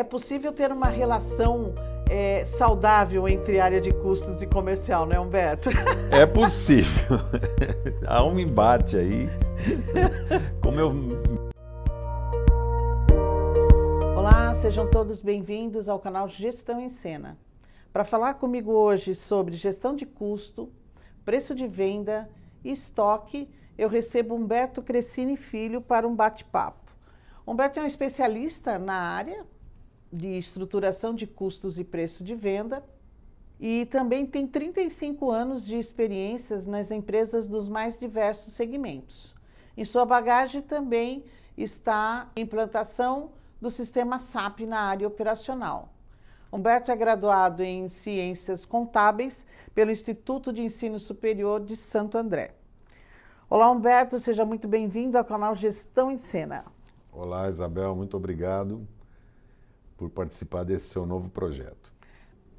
é possível ter uma relação saudável entre área de custos e comercial, não é, Humberto? É possível. Há um embate aí. Olá, sejam todos bem-vindos ao canal Gestão em Cena. Para falar comigo hoje sobre gestão de custo, preço de venda e estoque, eu recebo Humberto Crescini Filho para um bate-papo. Humberto é um especialista na área de estruturação de custos e preço de venda e também tem 35 anos de experiências nas empresas dos mais diversos segmentos. Em sua bagagem também está a implantação do sistema SAP na área operacional. Humberto é graduado em Ciências Contábeis pelo Instituto de Ensino Superior de Santo André. Olá, Humberto, seja muito bem-vindo ao canal Gestão em Cena. Olá, Isabel, muito obrigado por participar desse seu novo projeto.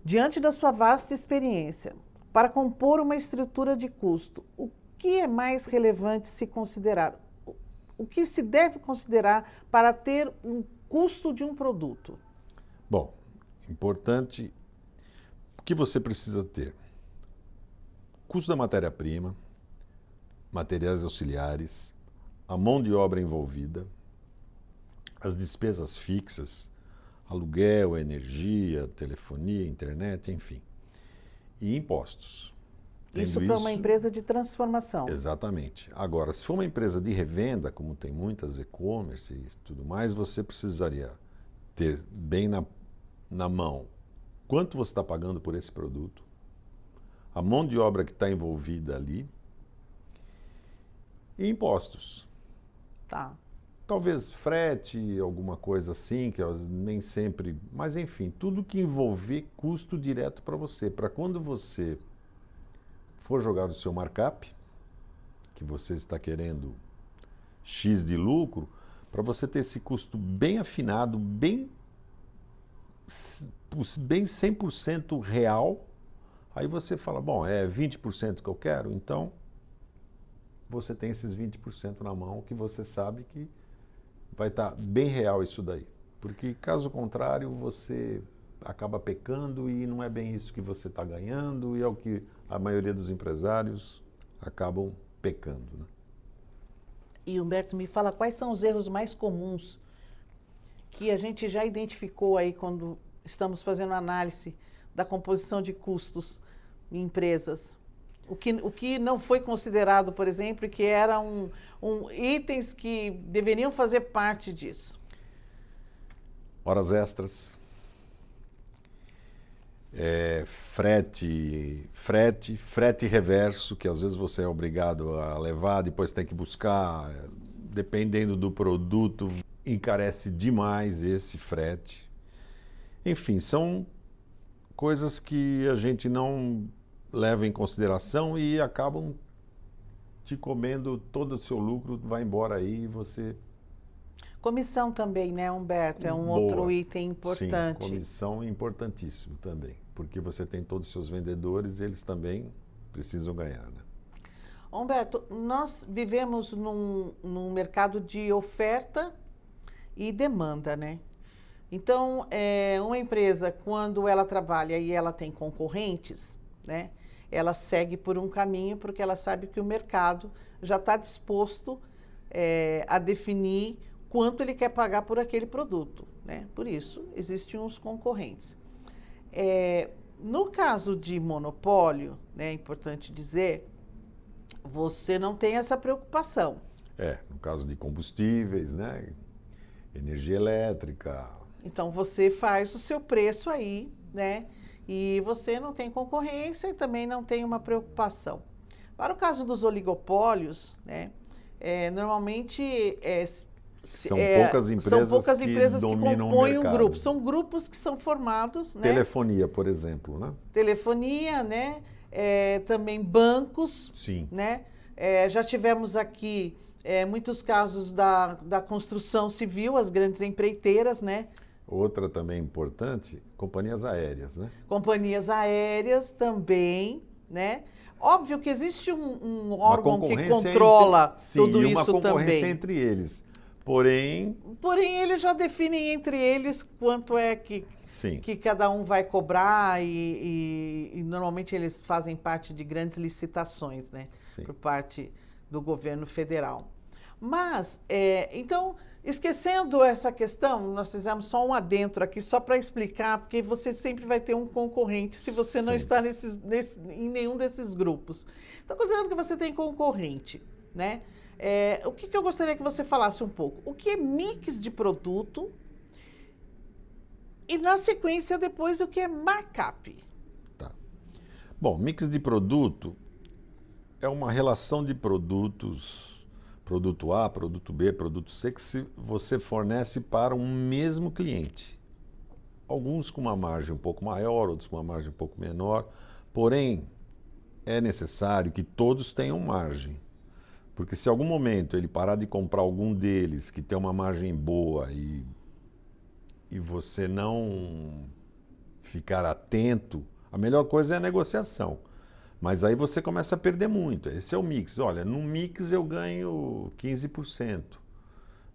Diante da sua vasta experiência, para compor uma estrutura de custo, o que é mais relevante se considerar? O que se deve considerar para ter um custo de um produto? Bom, importante, o que você precisa ter? Custo da matéria-prima, materiais auxiliares, a mão de obra envolvida, as despesas fixas, aluguel, energia, telefonia, internet, enfim, e impostos. Isso para uma empresa de transformação. Exatamente. Agora, se for uma empresa de revenda, como tem muitas e-commerce e tudo mais, você precisaria ter bem na mão quanto você está pagando por esse produto, a mão de obra que está envolvida ali e impostos. Tá. Talvez frete, alguma coisa assim, que nem sempre... Mas, enfim, tudo que envolver custo direto para você. Para quando você for jogar o seu markup, que você está querendo X de lucro, para você ter esse custo bem afinado, bem 100% real, aí você fala, bom, é 20% que eu quero, então você tem esses 20% na mão que você sabe que vai estar bem real isso daí. Porque, caso contrário, você acaba pecando e não é bem isso que você está ganhando e é o que a maioria dos empresários acabam pecando, né? E, Humberto, me fala quais são os erros mais comuns que a gente já identificou aí quando estamos fazendo análise da composição de custos em empresas. O que não foi considerado, por exemplo, que eram itens que deveriam fazer parte disso? Horas extras, frete reverso, que às vezes você é obrigado a levar, depois tem que buscar, dependendo do produto, encarece demais esse frete. Enfim, são coisas que a gente não leva em consideração e acabam te comendo todo o seu lucro, vai embora aí e você... Comissão também, né, Humberto? É um outro item importante. Sim, comissão é importantíssimo também, porque você tem todos os seus vendedores e eles também precisam ganhar, né? Humberto, nós vivemos num mercado de oferta e demanda, né? Então, uma empresa, quando ela trabalha e ela tem concorrentes, né? Ela segue por um caminho porque ela sabe que o mercado já está disposto a definir quanto ele quer pagar por aquele produto, né? Por isso, existem os concorrentes. No caso de monopólio, né, é importante dizer, você não tem essa preocupação. No caso de combustíveis, né? Energia elétrica. Então, você faz o seu preço aí, né? E você não tem concorrência e também não tem uma preocupação. Para o caso dos oligopólios, né, normalmente são poucas empresas que compõem um grupo. São grupos que são formados, né? Telefonia, por exemplo, né? Telefonia, né? Também bancos. Sim. Né? Já tivemos aqui muitos casos da construção civil, as grandes empreiteiras, né? Outra também importante, companhias aéreas, né? Companhias aéreas também, né? Óbvio que existe um órgão que controla tudo isso também. Uma concorrência entre eles. Porém, eles já definem entre eles quanto é sim, que cada um vai cobrar e normalmente eles fazem parte de grandes licitações, né? sim. Por parte do governo federal. Mas, então, esquecendo essa questão, nós fizemos só um adentro aqui, só para explicar, porque você sempre vai ter um concorrente se você não Sim. está em nenhum desses grupos. Então, considerando que você tem concorrente, né? O que eu gostaria que você falasse um pouco? O que é mix de produto? E, na sequência, depois, o que é markup? Tá. Bom, mix de produto é uma relação de produtos, produto A, produto B, produto C, que você fornece para um mesmo cliente. Alguns com uma margem um pouco maior, outros com uma margem um pouco menor. Porém, é necessário que todos tenham margem. Porque se em algum momento ele parar de comprar algum deles que tem uma margem boa e você não ficar atento, a melhor coisa é a negociação. Mas aí você começa a perder muito. Esse é o mix. Olha, no mix eu ganho 15%.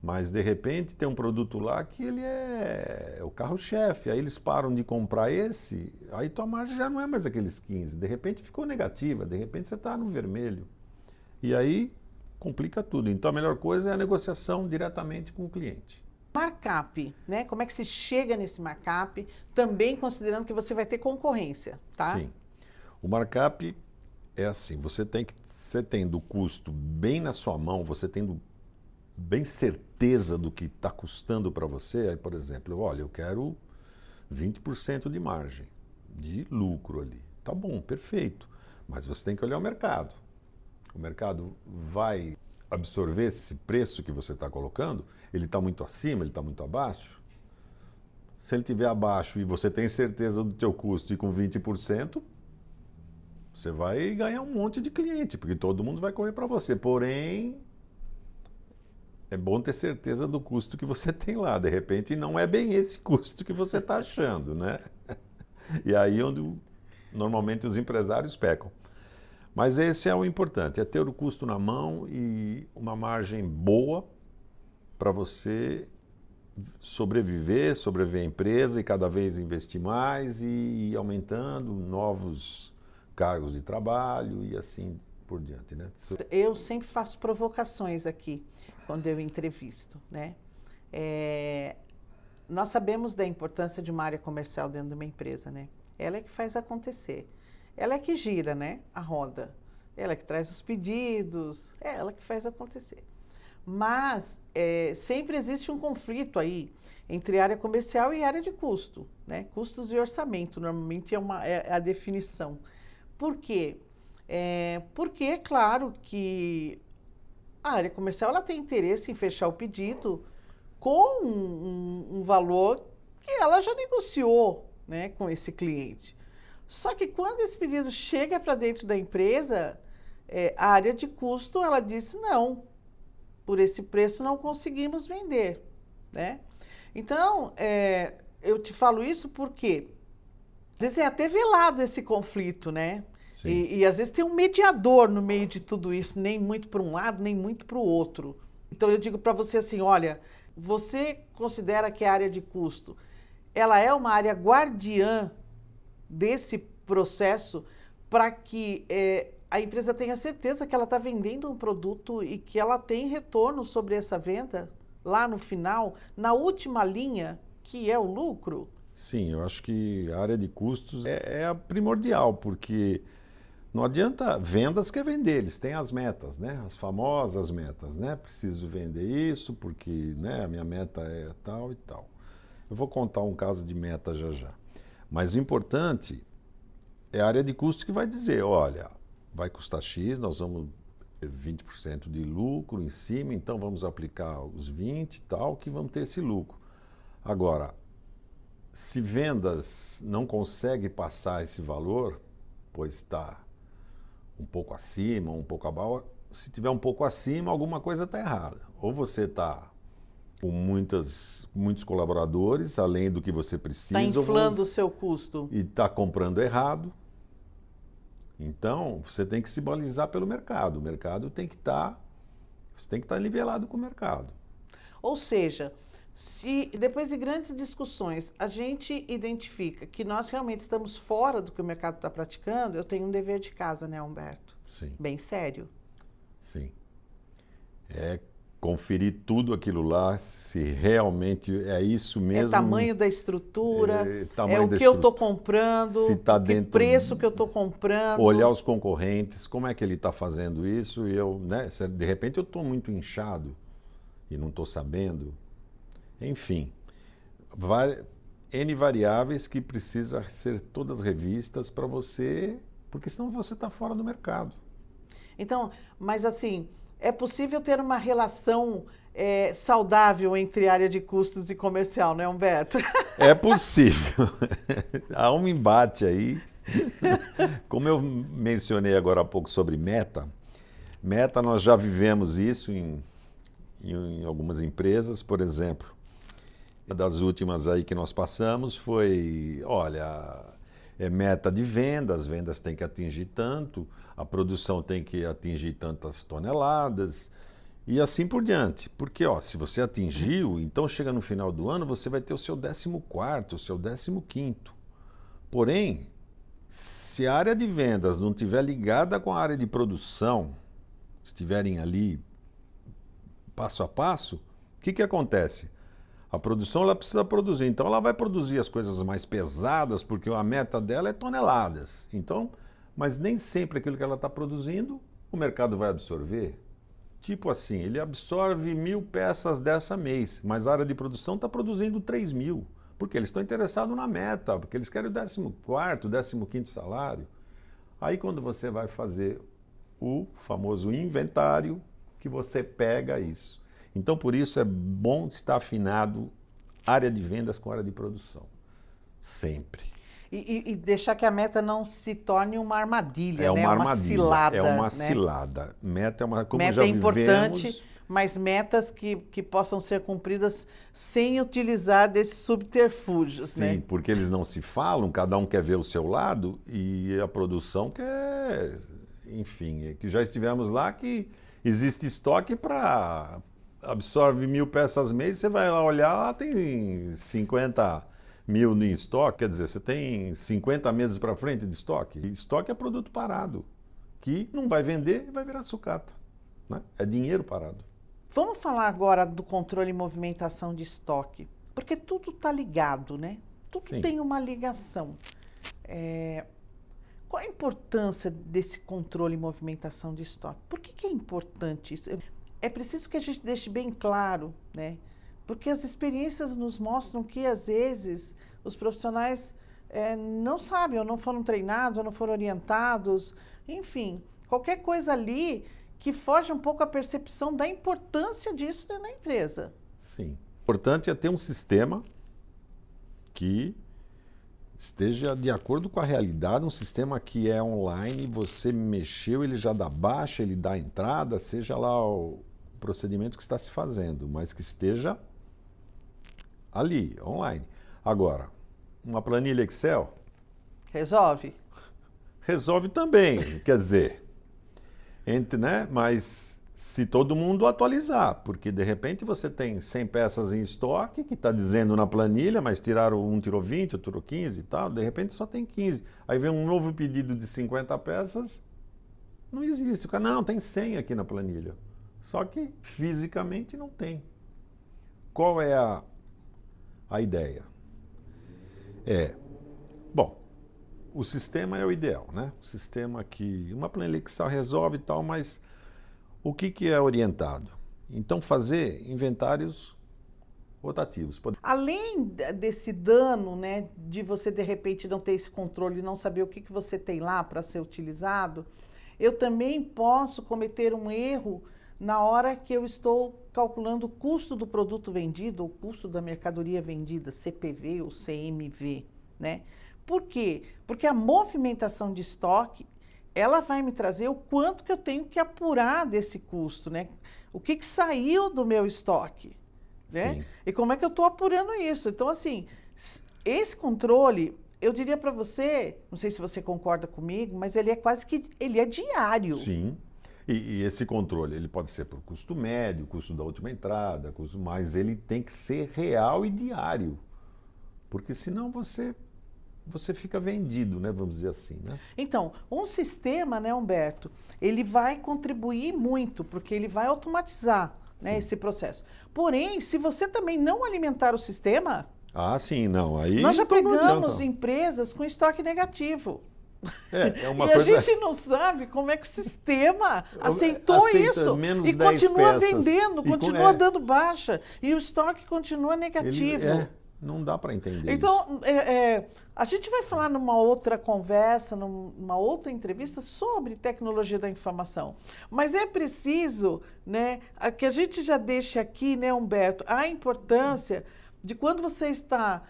Mas de repente tem um produto lá que ele é o carro-chefe. Aí eles param de comprar esse, aí tua margem já não é mais aqueles 15%. De repente ficou negativa, de repente você está no vermelho. E aí complica tudo. Então a melhor coisa é a negociação diretamente com o cliente. Markup, né? Como é que se chega nesse markup? Também considerando que você vai ter concorrência, tá? Sim. O markup é assim, você tendo o custo bem na sua mão, você tendo bem certeza do que está custando para você, aí, por exemplo, olha, eu quero 20% de margem, de lucro ali. Tá bom, perfeito. Mas você tem que olhar o mercado. O mercado vai absorver esse preço que você está colocando? Ele está muito acima, ele está muito abaixo? Se ele estiver abaixo e você tem certeza do teu custo e com 20%, você vai ganhar um monte de cliente, porque todo mundo vai correr para você. Porém, é bom ter certeza do custo que você tem lá. De repente, não é bem esse custo que você está achando, né? E aí onde normalmente os empresários pecam. Mas esse é o importante, é ter o custo na mão e uma margem boa para você sobreviver a empresa e cada vez investir mais e ir aumentando novos cargos de trabalho e assim por diante, né? Eu sempre faço provocações aqui, quando eu entrevisto, né? Nós sabemos da importância de uma área comercial dentro de uma empresa, né? Ela é que faz acontecer. Ela é que gira, né? A roda. Ela é que traz os pedidos, é ela que faz acontecer. Mas sempre existe um conflito aí entre área comercial e área de custo, né? Custos e orçamento, normalmente é a definição. Por quê? Porque é claro que a área comercial ela tem interesse em fechar o pedido com um valor que ela já negociou, né, com esse cliente. Só que quando esse pedido chega para dentro da empresa, a área de custo ela disse não, por esse preço não conseguimos vender, né? Então, eu te falo isso porque às vezes é até velado esse conflito, né? E às vezes tem um mediador no meio de tudo isso, nem muito para um lado, nem muito para o outro. Então eu digo para você assim, olha, você considera que a área de custo, ela é uma área guardiã desse processo para que a empresa tenha certeza que ela está vendendo um produto e que ela tem retorno sobre essa venda lá no final, na última linha, que é o lucro? Sim, eu acho que a área de custos é a primordial, porque não adianta, vendas quer vender, eles têm as metas, né? As famosas metas, né? Preciso vender isso porque, né, a minha meta é tal e tal. Eu vou contar um caso de meta já já. Mas o importante é a área de custo que vai dizer, olha, vai custar X, nós vamos ter 20% de lucro em cima, então vamos aplicar os 20 e tal, que vamos ter esse lucro. Agora, se vendas não consegue passar esse valor, pois está um pouco acima, um pouco abaixo, se tiver um pouco acima, alguma coisa está errada. Ou você está com muitos colaboradores, além do que você precisa. Está inflando o seu custo. E está comprando errado. Então, você tem que se balizar pelo mercado. O mercado tem que estar... Você tem que estar nivelado com o mercado. Ou seja, se depois de grandes discussões a gente identifica que nós realmente estamos fora do que o mercado está praticando, eu tenho um dever de casa, né, Humberto? Sim. Bem sério. Sim. É conferir tudo aquilo lá, se realmente é isso mesmo. É tamanho da estrutura, tamanho o da que eu estou comprando, se tá que dentro, preço que eu estou comprando. olhar os concorrentes, como é que ele está fazendo isso, e eu, né, de repente eu estou muito inchado e não estou sabendo. Enfim, N variáveis que precisam ser todas revistas para você, porque senão você está fora do mercado. Então, mas assim, é possível ter uma relação saudável entre área de custos e comercial, não é, Humberto? É possível. Há um embate aí. Como eu mencionei agora há pouco sobre meta nós já vivemos isso em algumas empresas, por exemplo. Uma das últimas aí que nós passamos foi, olha, meta de venda, as vendas têm que atingir tanto, a produção tem que atingir tantas toneladas e assim por diante. Porque, se você atingiu, então chega no final do ano, você vai ter o seu 14º, o seu 15º. Porém, se a área de vendas não estiver ligada com a área de produção, estiverem ali passo a passo, o que acontece? A produção ela precisa produzir, então ela vai produzir as coisas mais pesadas, porque a meta dela é toneladas. Então, mas nem sempre aquilo que ela está produzindo, o mercado vai absorver. Tipo assim, ele absorve 1.000 peças dessa mês, mas a área de produção está produzindo 3.000, porque eles estão interessados na meta, porque eles querem o 14º, 15º salário. Aí quando você vai fazer o famoso inventário, que você pega isso. Então, por isso é bom estar afinado área de vendas com área de produção. Sempre. E deixar que a meta não se torne uma armadilha, é uma armadilha, cilada. É uma né? cilada. Meta é uma... Como meta já é importante, vivemos, mas metas que possam ser cumpridas sem utilizar desses subterfúgios. Sim, né? porque eles não se falam, cada um quer ver o seu lado e a produção quer... Enfim, que já estivemos lá que existe estoque para... absorve 1.000 peças mês, você vai lá olhar, lá tem 50.000 em estoque, quer dizer, você tem 50 meses para frente de estoque. E estoque é produto parado, que não vai vender e vai virar sucata. Né? É dinheiro parado. Vamos falar agora do controle e movimentação de estoque, porque tudo está ligado, né? Tudo Sim. tem uma ligação. Qual a importância desse controle e movimentação de estoque? Por que é importante isso? É preciso que a gente deixe bem claro, né? Porque as experiências nos mostram que, às vezes, os profissionais não sabem, ou não foram treinados, ou não foram orientados, enfim, qualquer coisa ali que foge um pouco a percepção da importância disso na empresa. Sim. O importante é ter um sistema que esteja de acordo com a realidade, um sistema que é online, você mexeu, ele já dá baixa, ele dá entrada, seja lá o procedimento que está se fazendo, mas que esteja ali, online. Agora, uma planilha Excel... Resolve? Resolve também, quer dizer, né? Mas se todo mundo atualizar, porque de repente você tem 100 peças em estoque, que está dizendo na planilha, mas um tirou 20, outro tirou 15 e tal, de repente só tem 15. Aí vem um novo pedido de 50 peças, não existe. O cara, não, tem 100 aqui na planilha. Só que fisicamente não tem. Qual é a ideia? Bom, o sistema é o ideal, né? O sistema que uma planilha Excel resolve e tal, mas o que é orientado? Então, fazer inventários rotativos. Além desse dano, né, de você de repente não ter esse controle, não saber o que você tem lá para ser utilizado, eu também posso cometer um erro na hora que eu estou calculando o custo do produto vendido, ou custo da mercadoria vendida, CPV ou CMV, né? Por quê? Porque a movimentação de estoque, ela vai me trazer o quanto que eu tenho que apurar desse custo, né? O que saiu do meu estoque, né? Sim. E como é que eu estou apurando isso? Então, assim, esse controle, eu diria para você, não sei se você concorda comigo, mas ele é quase que, ele é diário. Sim. E esse controle, ele pode ser por custo médio, custo da última entrada, mas ele tem que ser real e diário. Porque senão você fica vendido, né? Vamos dizer assim, né? Então, um sistema, né, Humberto, ele vai contribuir muito, porque ele vai automatizar, né, esse processo. Porém, se você também não alimentar o sistema, sim, não. Aí nós já então não pegamos adianta. empresas com estoque negativo. É uma E coisa. a gente não sabe como é que o sistema aceitou Aceita isso menos e 10 continua peças. vendendo, continua dando baixa e o estoque continua negativo. Não dá para entender Então, a gente vai falar numa outra conversa, numa outra entrevista sobre tecnologia da informação. Mas é preciso, né, que a gente já deixe aqui, né, Humberto, a importância de quando você está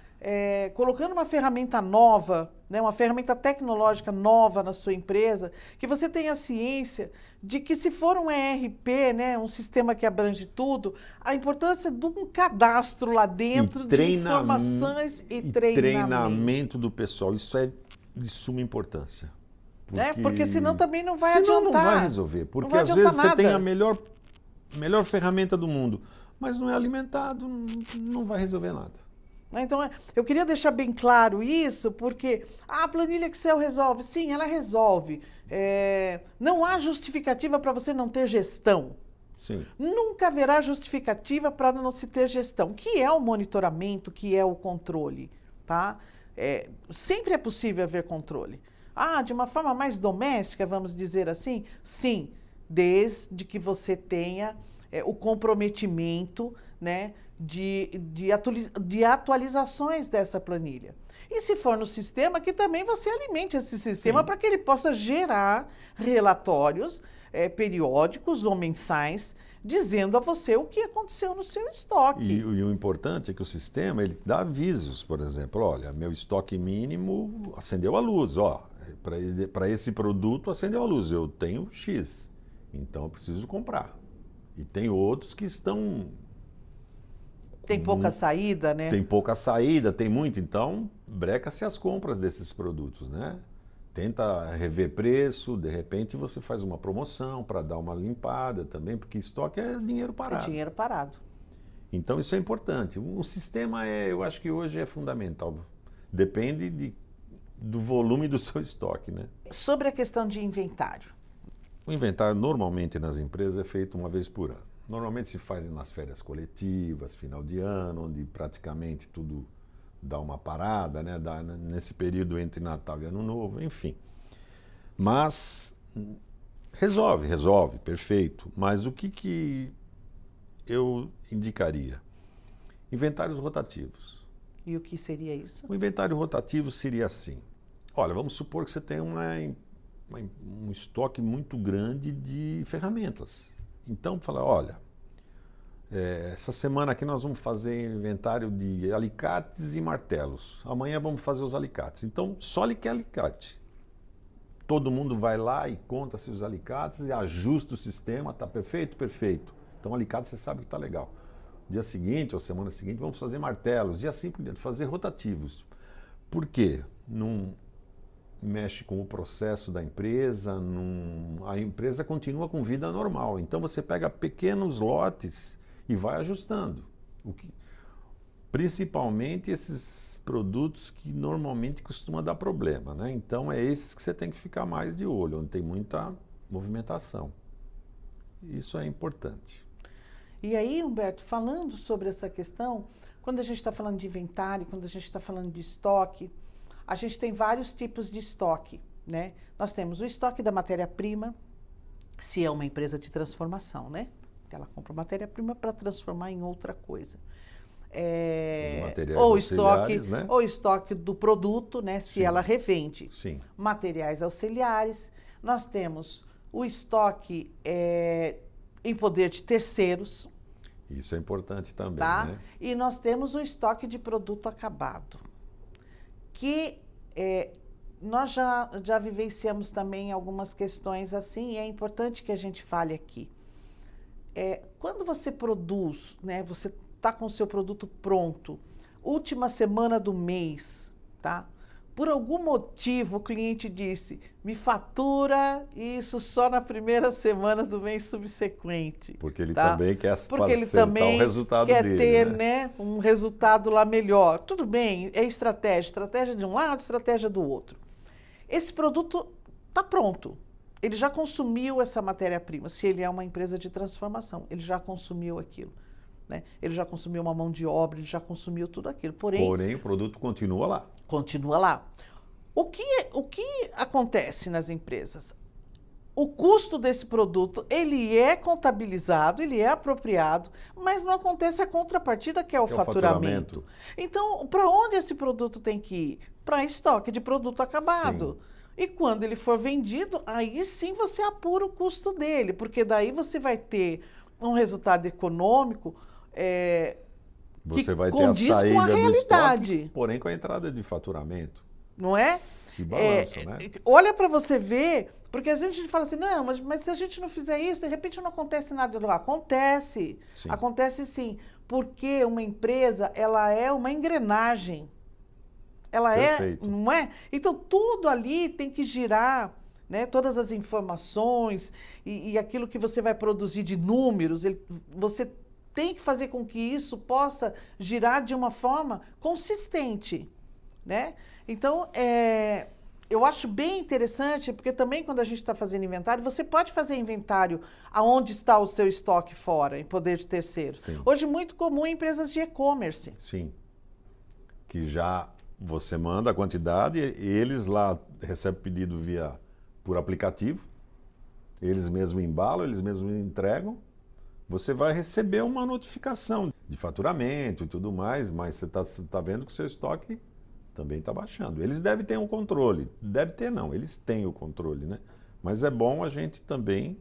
colocando uma ferramenta nova, né, uma ferramenta tecnológica nova na sua empresa, que você tenha ciência de que se for um ERP, né, um sistema que abrange tudo, a importância de um cadastro lá dentro de informações e treinamento do pessoal. Isso é de suma importância. Porque senão também não vai senão adiantar. Não vai resolver. Porque vai às vezes nada. você tem a melhor ferramenta do mundo, mas não é alimentado, não vai resolver nada. Então, eu queria deixar bem claro isso, porque a planilha Excel resolve. Sim, ela resolve. Não há justificativa para você não ter gestão. Sim. Nunca haverá justificativa para não se ter gestão, que é o monitoramento, que é o controle. Tá? Sempre é possível haver controle. De uma forma mais doméstica, vamos dizer assim? Sim, desde que você tenha o comprometimento, né, de atualizações dessa planilha. E se for no sistema, que também você alimente esse sistema para que ele possa gerar relatórios periódicos ou mensais dizendo a você o que aconteceu no seu estoque. E o importante é que o sistema ele dá avisos, por exemplo, olha, meu estoque mínimo acendeu a luz, para esse produto acendeu a luz, eu tenho X, então eu preciso comprar. E tem outros que estão... Tem pouca saída, né? Tem pouca saída, tem muito, então breca-se as compras desses produtos, né? Tenta rever preço, de repente você faz uma promoção para dar uma limpada também, porque estoque é dinheiro parado. É dinheiro parado. Então isso é importante. O sistema eu acho que hoje é fundamental. Depende do volume do seu estoque, né? Sobre a questão de inventário. O inventário normalmente nas empresas é feito uma vez por ano. Normalmente se faz nas férias coletivas, final de ano, onde praticamente tudo dá uma parada, né? Nesse período entre Natal e Ano Novo, enfim. Mas resolve, perfeito. Mas o que eu indicaria? Inventários rotativos. E o que seria isso? O inventário rotativo seria assim. Olha, vamos supor que você tem um estoque muito grande de ferramentas. Então, fala, olha, essa semana aqui nós vamos fazer inventário de alicates e martelos. Amanhã vamos fazer os alicates. Então, só alicate. Todo mundo vai lá e conta seus alicates e ajusta o sistema. Está perfeito? Perfeito. Então, alicate você sabe que está legal. Dia seguinte ou semana seguinte vamos fazer martelos e assim por diante. Fazer rotativos. Por quê? Não mexe com o processo da empresa, a empresa continua com vida normal. Então você pega pequenos lotes e vai ajustando. Principalmente esses produtos que normalmente costumam dar problema, né? Então é esses que você tem que ficar mais de olho, onde tem muita movimentação. Isso é importante. E aí, Humberto, falando sobre essa questão, quando a gente está falando de inventário, quando a gente está falando de estoque, a gente tem vários tipos de estoque, né? Nós temos o estoque da matéria-prima, se é uma empresa de transformação, né? Ela compra matéria-prima para transformar em outra coisa. Os materiais auxiliares, né? Ou estoque do produto, né? Se ela revende. Sim. Materiais auxiliares. Nós temos o estoque em poder de terceiros. Isso é importante também, tá? Né? E nós temos o estoque de produto acabado, que nós já vivenciamos também algumas questões assim, e é importante que a gente fale aqui. Quando você produz, né, você está com o seu produto pronto, última semana do mês, tá? por algum motivo o cliente disse, me fatura isso só na primeira semana do mês subsequente. Porque ele tá? também quer Porque ele acertar também o resultado quer dele, ter, né? um resultado lá melhor. Tudo bem, é estratégia de um lado, estratégia do outro. Esse produto está pronto. Ele já consumiu essa matéria-prima. Se ele é uma empresa de transformação, ele já consumiu aquilo. Né? Ele já consumiu uma mão de obra, ele já consumiu tudo aquilo. Porém, o produto continua lá. Continua lá. O que acontece nas empresas? O custo desse produto, ele é contabilizado, ele é apropriado, mas não acontece a contrapartida, que é o faturamento. Então, para onde esse produto tem que ir? Para estoque de produto acabado. Sim. E quando ele for vendido, aí sim você apura o custo dele, porque daí você vai ter um resultado econômico você vai ter condiz a saída com a do realidade. Estoque, porém com a entrada de faturamento. Não é? Se balançam, né? Olha para você ver, porque às vezes a gente fala assim, não, mas se a gente não fizer isso, de repente não acontece nada. Acontece. Sim. Acontece sim, porque uma empresa, ela é uma engrenagem. Ela Perfeito. não é? Então, tudo ali tem que girar, né? Todas as informações e aquilo que você vai produzir de números, você tem que fazer com que isso possa girar de uma forma consistente, né? Então, eu acho bem interessante, porque também quando a gente está fazendo inventário, você pode fazer inventário aonde está o seu estoque fora, em poder de terceiro. Sim. Hoje, muito comum em empresas de e-commerce. Sim. Que já você manda a quantidade, e eles lá recebem pedido por aplicativo, eles mesmos embalam, eles mesmos entregam. Você vai receber uma notificação de faturamento e tudo mais, mas você está vendo que o seu estoque também está baixando. Eles devem ter um controle. Deve ter não, eles têm o controle, né? Mas é bom a gente também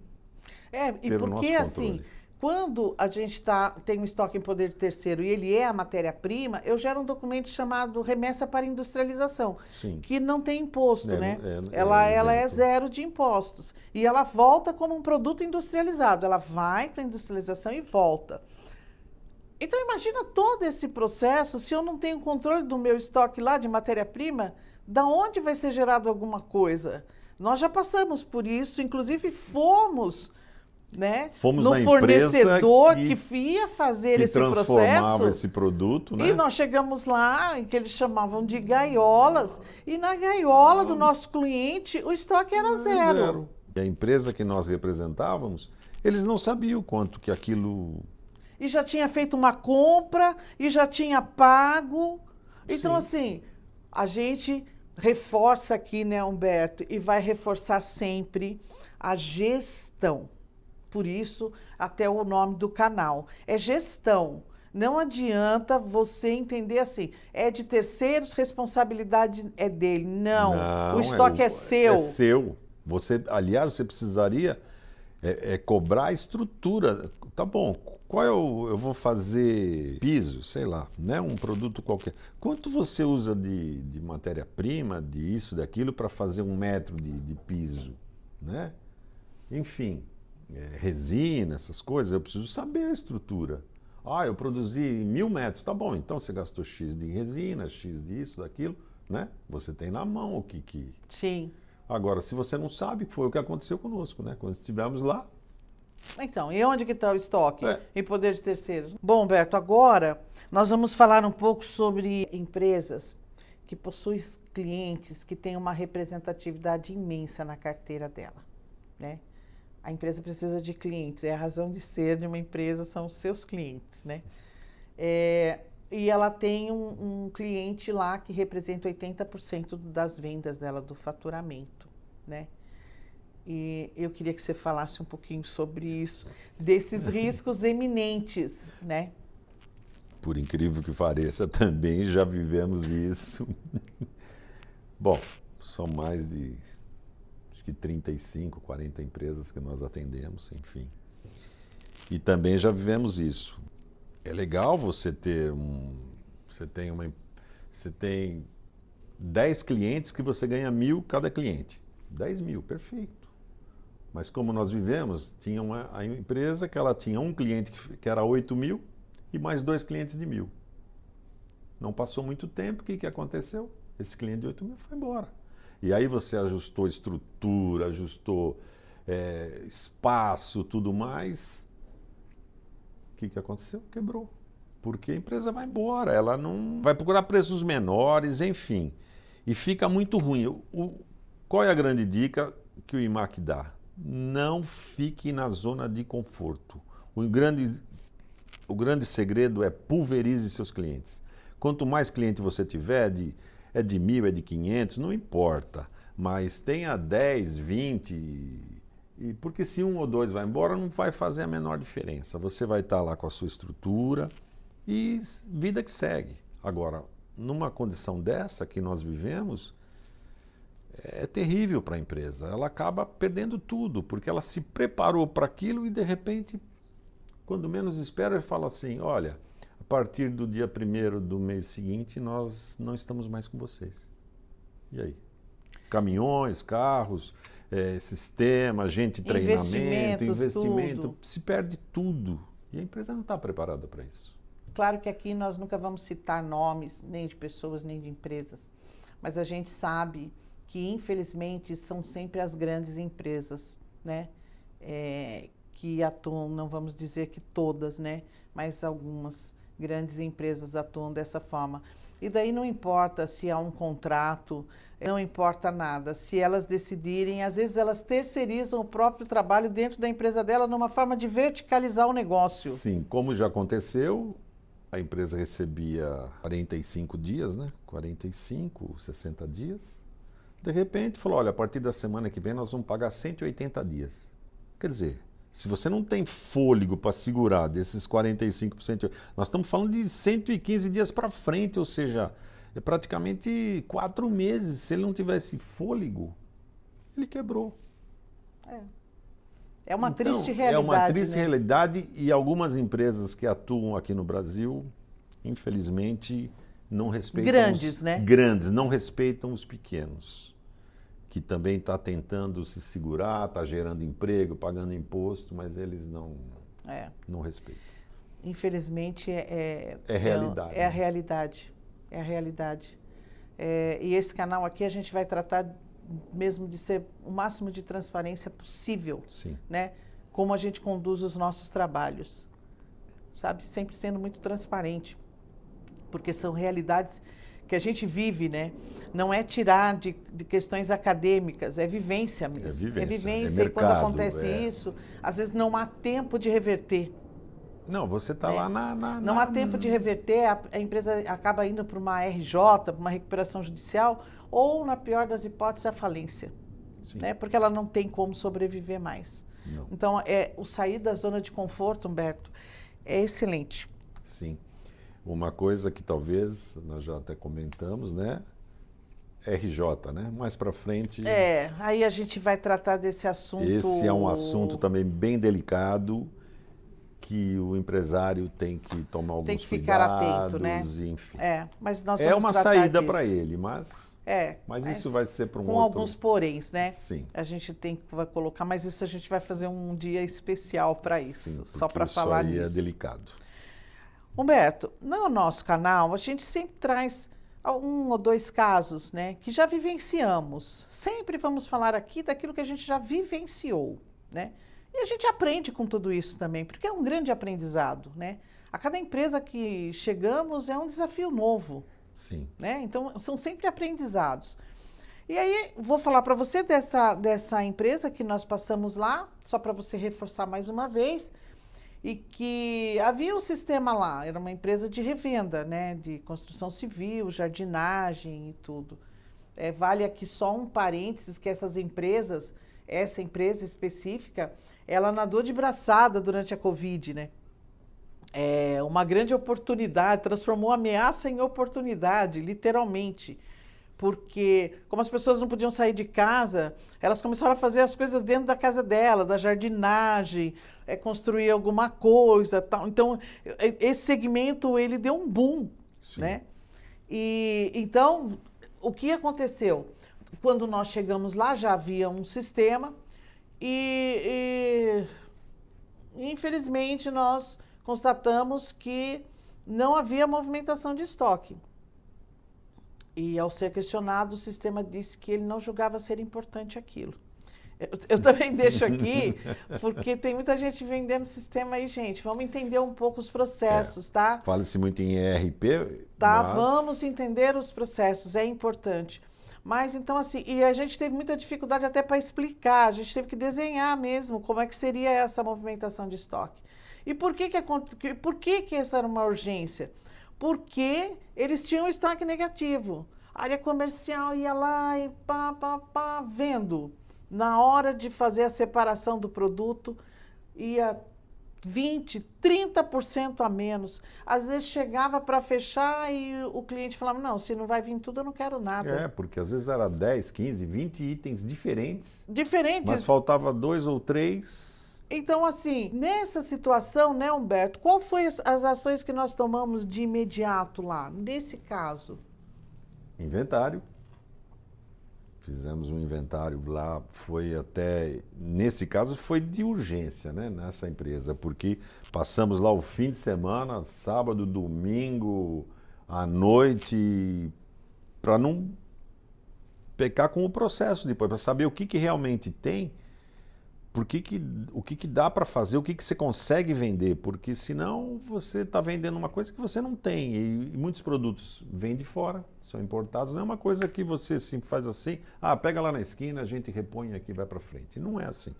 ter o nosso controle. Assim, quando a gente tem um estoque em poder de terceiro e ele é a matéria-prima, eu gero um documento chamado remessa para industrialização, Sim. que não tem imposto, né? Ela é zero de impostos. E ela volta como um produto industrializado. Ela vai para a industrialização e volta. Então, imagina todo esse processo, se eu não tenho controle do meu estoque lá de matéria-prima, da onde vai ser gerado alguma coisa? Nós já passamos por isso, inclusive fomos no fornecedor que ia fazer esse processo. Transformava esse produto, né? E nós chegamos lá, que eles chamavam de gaiolas, e na gaiola do nosso cliente o estoque era zero. E a empresa que nós representávamos, eles não sabiam quanto que aquilo... E já tinha feito uma compra, e já tinha pago. Então, Sim. assim, a gente reforça aqui, né, Humberto, e vai reforçar sempre a gestão. Por isso, até o nome do canal. É gestão. Não adianta você entender assim, é de terceiros, responsabilidade é dele. Não, o estoque é seu. É seu. Aliás, você precisaria cobrar a estrutura. Tá bom, eu vou fazer piso, sei lá, né? Um produto qualquer. Quanto você usa de matéria-prima, de isso, daquilo, para fazer 1 metro de piso, né? Enfim, resina, essas coisas, eu preciso saber a estrutura. Eu produzi 1000 metros, tá bom, então você gastou X de resina, X disso, daquilo, né? Você tem na mão o que... Sim. Agora, se você não sabe, foi o que aconteceu conosco, né? Quando estivemos lá. Então, e onde que está o estoque? Em poder de terceiros. Bom, Humberto, agora nós vamos falar um pouco sobre empresas que possuem clientes que têm uma representatividade imensa na carteira dela, né? A empresa precisa de clientes, a razão de ser de uma empresa são os seus clientes, né? E ela tem um cliente lá que representa 80% das vendas dela, do faturamento, né? E eu queria que você falasse um pouquinho sobre isso, desses riscos eminentes, né? Por incrível que pareça, também já vivemos isso. Bom, são mais de, acho que 35, 40 empresas que nós atendemos, enfim. E também já vivemos isso. É legal você ter você tem 10 clientes que você ganha 1.000 cada cliente. 10 mil, perfeito. Mas como nós vivemos, tinha a empresa que ela tinha um cliente que era 8.000 e mais 2 clientes de 1.000. Não passou muito tempo, o que aconteceu? Esse cliente de 8 mil foi embora. E aí você ajustou estrutura, ajustou espaço, tudo mais. O que aconteceu? Quebrou. Porque a empresa vai embora, ela não vai procurar preços menores, enfim. E fica muito ruim. Qual é a grande dica que o IMAC dá? Não fique na zona de conforto. O grande segredo é pulverize seus clientes. Quanto mais cliente você tiver, é de 1.000, é de 500, não importa. Mas tenha 10, 20, porque se um ou dois vai embora, não vai fazer a menor diferença. Você vai estar lá com a sua estrutura e vida que segue. Agora, numa condição dessa que nós vivemos, é terrível para a empresa. Ela acaba perdendo tudo, porque ela se preparou para aquilo e, de repente, quando menos espera, ele fala assim, olha, a partir do dia 1º do mês seguinte, nós não estamos mais com vocês. E aí? Caminhões, carros, sistema, gente, treinamento, investimento, tudo. Se perde tudo. E a empresa não está preparada para isso. Claro que aqui nós nunca vamos citar nomes, nem de pessoas, nem de empresas, mas a gente sabe que, infelizmente, são sempre as grandes empresas, né? Que atuam, não vamos dizer que todas, né? Mas algumas grandes empresas atuam dessa forma. E daí não importa se há um contrato, não importa nada. Se elas decidirem, às vezes elas terceirizam o próprio trabalho dentro da empresa dela numa forma de verticalizar o negócio. Sim, como já aconteceu, a empresa recebia 45 dias, né? 45, 60 dias. De repente falou, olha, a partir da semana que vem nós vamos pagar 180 dias. Quer dizer, se você não tem fôlego para segurar desses 45%, nós estamos falando de 115 dias para frente, ou seja, é praticamente 4 meses. Se ele não tivesse fôlego, ele quebrou. É uma triste realidade. É uma triste né? realidade e algumas empresas que atuam aqui no Brasil, infelizmente, não respeitam grandes, né? Grandes, não respeitam os pequenos, que também está tentando se segurar, está gerando emprego, pagando imposto, mas eles não respeitam. Infelizmente, realidade. É a realidade. É a realidade. E esse canal aqui a gente vai tratar mesmo de ser o máximo de transparência possível, Sim. Né? Como a gente conduz os nossos trabalhos, sabe? Sempre sendo muito transparente, porque são realidades que a gente vive, né? Não é tirar de questões acadêmicas, é vivência mesmo. É vivência, e quando acontece isso, às vezes não há tempo de reverter. Não, você está lá Não há tempo de reverter, a empresa acaba indo para uma RJ, para uma recuperação judicial, ou, na pior das hipóteses, a falência. Né? Porque ela não tem como sobreviver mais. Não. Então, o sair da zona de conforto, Humberto, é excelente. Sim. Uma coisa que talvez, nós já até comentamos, né? RJ, né? Mais para frente... aí a gente vai tratar desse assunto... Esse é um assunto também bem delicado, que o empresário tem que tomar alguns cuidados. Tem que ficar atento, né? Enfim. Mas nós vamos uma tratar saída disso. para ele, mas isso vai ser para um com outro... alguns poréns, né? Sim. A gente vai colocar, mas isso a gente vai fazer um dia especial para isso, Sim, só para falar nisso. nisso. É delicado. Humberto, no nosso canal a gente sempre traz 1 ou 2 casos, né, que já vivenciamos. Sempre vamos falar aqui daquilo que a gente já vivenciou, né? E a gente aprende com tudo isso também, porque é um grande aprendizado, né? A cada empresa que chegamos é um desafio novo. Sim. Né? Então, são sempre aprendizados. E aí, vou falar para você dessa empresa que nós passamos lá, só para você reforçar mais uma vez, e que havia um sistema lá, era uma empresa de revenda, né? De construção civil, jardinagem e tudo. Vale aqui só um parênteses que essa empresa específica, ela nadou de braçada durante a Covid, né? Uma grande oportunidade, transformou ameaça em oportunidade, literalmente. Porque, como as pessoas não podiam sair de casa, elas começaram a fazer as coisas dentro da casa dela, da jardinagem, construir alguma coisa, tal. Então, esse segmento, ele deu um boom, Sim. Né? E, então, o que aconteceu? Quando nós chegamos lá, já havia um sistema e infelizmente, nós constatamos que não havia movimentação de estoque. E ao ser questionado, o sistema disse que ele não julgava ser importante aquilo. Eu também deixo aqui, porque tem muita gente vendendo sistema aí, gente. Vamos entender um pouco os processos, tá? Fala-se muito em ERP, Tá, mas... vamos entender os processos, é importante. Mas então assim, e a gente teve muita dificuldade até para explicar, a gente teve que desenhar mesmo como é que seria essa movimentação de estoque. E por que essa era uma urgência? Porque eles tinham estoque negativo. A área comercial ia lá e vendo. Na hora de fazer a separação do produto, ia 20%, 30% a menos. Às vezes chegava para fechar e o cliente falava, não, se não vai vir tudo, eu não quero nada. Porque às vezes era 10, 15, 20 itens diferentes. Diferentes. Mas faltava 2 ou 3. Então, assim, nessa situação, né, Humberto, qual foi as ações que nós tomamos de imediato lá, nesse caso? Inventário. Fizemos um inventário lá, foi até, nesse caso, foi de urgência, né, nessa empresa, porque passamos lá o fim de semana, sábado, domingo, à noite, para não pecar com o processo depois, para saber o que realmente tem, o que dá para fazer, o que você consegue vender, porque senão você está vendendo uma coisa que você não tem, e muitos produtos vêm de fora, são importados, não é uma coisa que você sempre faz assim, pega lá na esquina, a gente repõe aqui e vai para frente. Não é assim.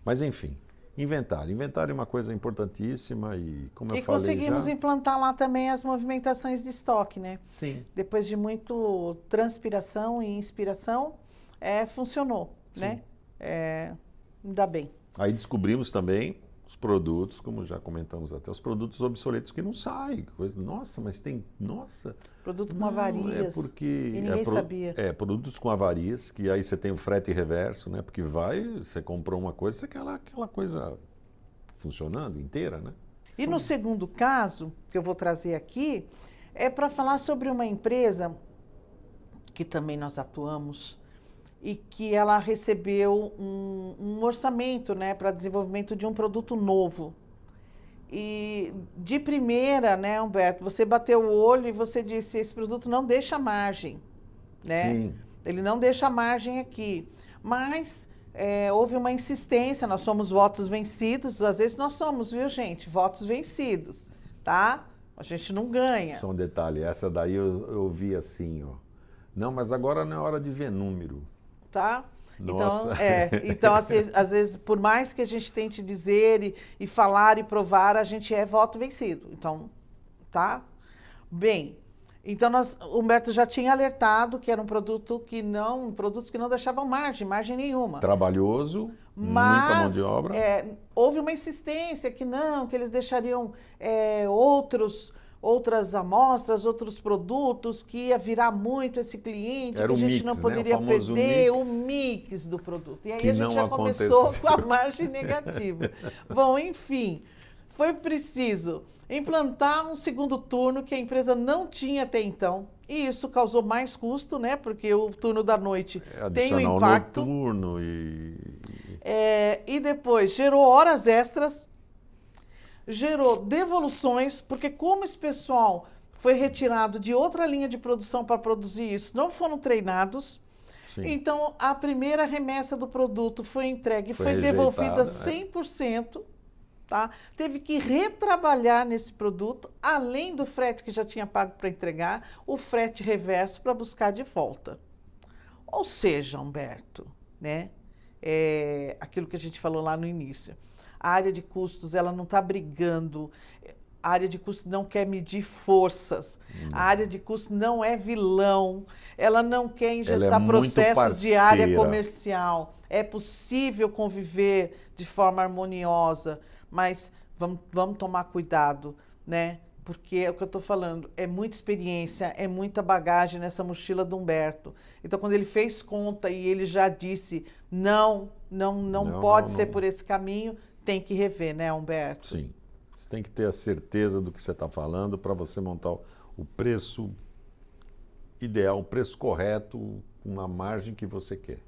Mas enfim, inventário. Inventário é uma coisa importantíssima e como eu falei já... E conseguimos implantar lá também as movimentações de estoque, né? Sim. Depois de muito transpiração e inspiração, funcionou, sim, né? Ainda bem. Aí descobrimos também os produtos, como já comentamos até, os produtos obsoletos que não saem. Nossa, mas tem... Nossa... Produto com avarias. É porque... E ninguém sabia. Produtos com avarias, que aí você tem o frete reverso, né? Porque você comprou uma coisa, você quer aquela coisa funcionando inteira, né? E no segundo caso, que eu vou trazer aqui, é para falar sobre uma empresa que também nós atuamos e que ela recebeu um orçamento, né, para desenvolvimento de um produto novo. E de primeira, né, Humberto, você bateu o olho e você disse, esse produto não deixa margem, né? Sim. Ele não deixa margem aqui. Mas houve uma insistência, nós somos votos vencidos, às vezes nós somos, viu, gente? Votos vencidos, tá? A gente não ganha. Só um detalhe, essa daí eu vi assim, ó. Não, mas agora não é hora de ver número. Tá? Nossa. Então às vezes, por mais que a gente tente dizer e falar e provar, a gente é voto vencido. Então, tá? Bem, então o Humberto já tinha alertado que era um produto produtos que não deixavam margem nenhuma. Trabalhoso, mas, muita mão de obra. Houve uma insistência que eles deixariam outras amostras, outros produtos, que ia virar muito esse cliente, era que a gente mix, não poderia perder o mix do produto. E aí a gente já começou com a margem negativa. Bom, enfim, foi preciso implantar um segundo turno que a empresa não tinha até então. E isso causou mais custo, né? Porque o turno da noite tem um impacto. Noturno e depois gerou horas extras, gerou devoluções, porque como esse pessoal foi retirado de outra linha de produção para produzir isso, não foram treinados. Sim. Então, a primeira remessa do produto foi entregue, foi devolvida 100%. Tá? Teve que retrabalhar nesse produto, além do frete que já tinha pago para entregar, o frete reverso para buscar de volta. Ou seja, Humberto, né? Aquilo que a gente falou lá no início. A área de custos, ela não está brigando. A área de custos não quer medir forças. A área de custos não é vilão. Ela não quer engessar processos de área comercial. É possível conviver de forma harmoniosa, mas vamos tomar cuidado, né? Porque é o que eu estou falando, é muita experiência, é muita bagagem nessa mochila do Humberto. Então, quando ele fez conta e ele já disse, não pode ser por esse caminho, tem que rever, né, Humberto? Sim. Você tem que ter a certeza do que você está falando para você montar o preço ideal, o preço correto, com a margem que você quer.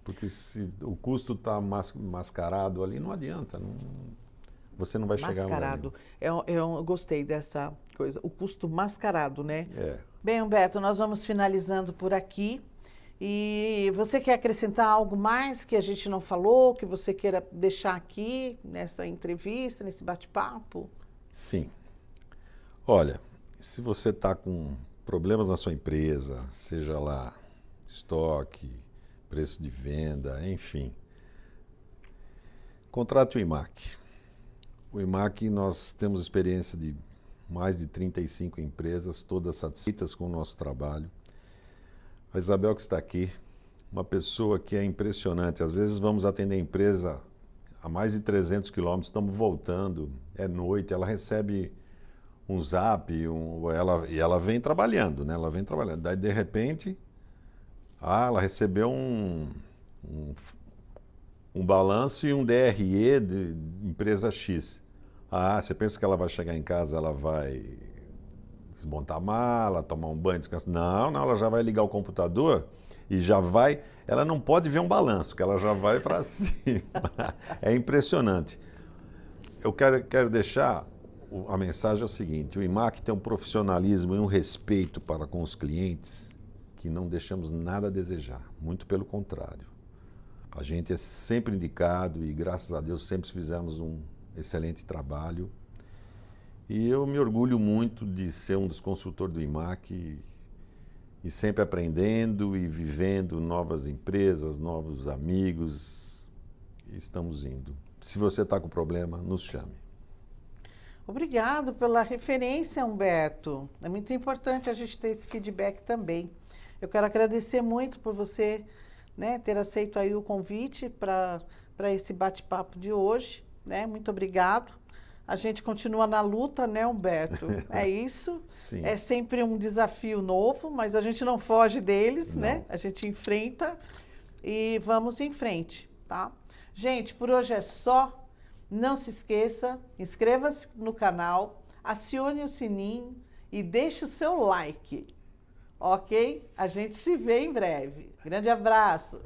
Porque se o custo está mascarado ali, não adianta. Você não vai chegar lá. Mascarado. Eu gostei dessa coisa. O custo mascarado, né? Bem, Humberto, nós vamos finalizando por aqui. E você quer acrescentar algo mais que a gente não falou, que você queira deixar aqui nessa entrevista, nesse bate-papo? Sim. Olha, se você está com problemas na sua empresa, seja lá estoque, preço de venda, enfim, contrate o IMAC. O IMAC, nós temos experiência de mais de 35 empresas, todas satisfeitas com o nosso trabalho. A Isabel que está aqui, uma pessoa que é impressionante. Às vezes vamos atender a empresa a mais de 300 quilômetros, estamos voltando, é noite, ela recebe um zap, e ela vem trabalhando, né? Ela vem trabalhando. Daí, de repente, ela recebeu um balanço e um DRE de empresa X. Você pensa que ela vai chegar em casa, ela vai desmontar a mala, tomar um banho, descansar? Não, ela já vai ligar o computador e já vai... Ela não pode ver um balanço, que ela já vai para cima. É impressionante. Eu quero deixar... A mensagem é o seguinte: o IMAC tem um profissionalismo e um respeito para com os clientes que não deixamos nada a desejar, muito pelo contrário. A gente é sempre indicado e, graças a Deus, sempre fizemos um excelente trabalho. E eu me orgulho muito de ser um dos consultores do IMAC e sempre aprendendo e vivendo novas empresas, novos amigos. Estamos indo. Se você está com problema, nos chame. Obrigado pela referência, Humberto. É muito importante a gente ter esse feedback também. Eu quero agradecer muito por você, né, ter aceito aí o convite para esse bate-papo de hoje, né? Muito obrigado. A gente continua na luta, né, Humberto? É isso. Sim. É sempre um desafio novo, mas a gente não foge deles, Não. né? A gente enfrenta e vamos em frente, tá? Gente, por hoje é só. Não se esqueça, inscreva-se no canal, acione o sininho e deixe o seu like, ok? A gente se vê em breve. Grande abraço!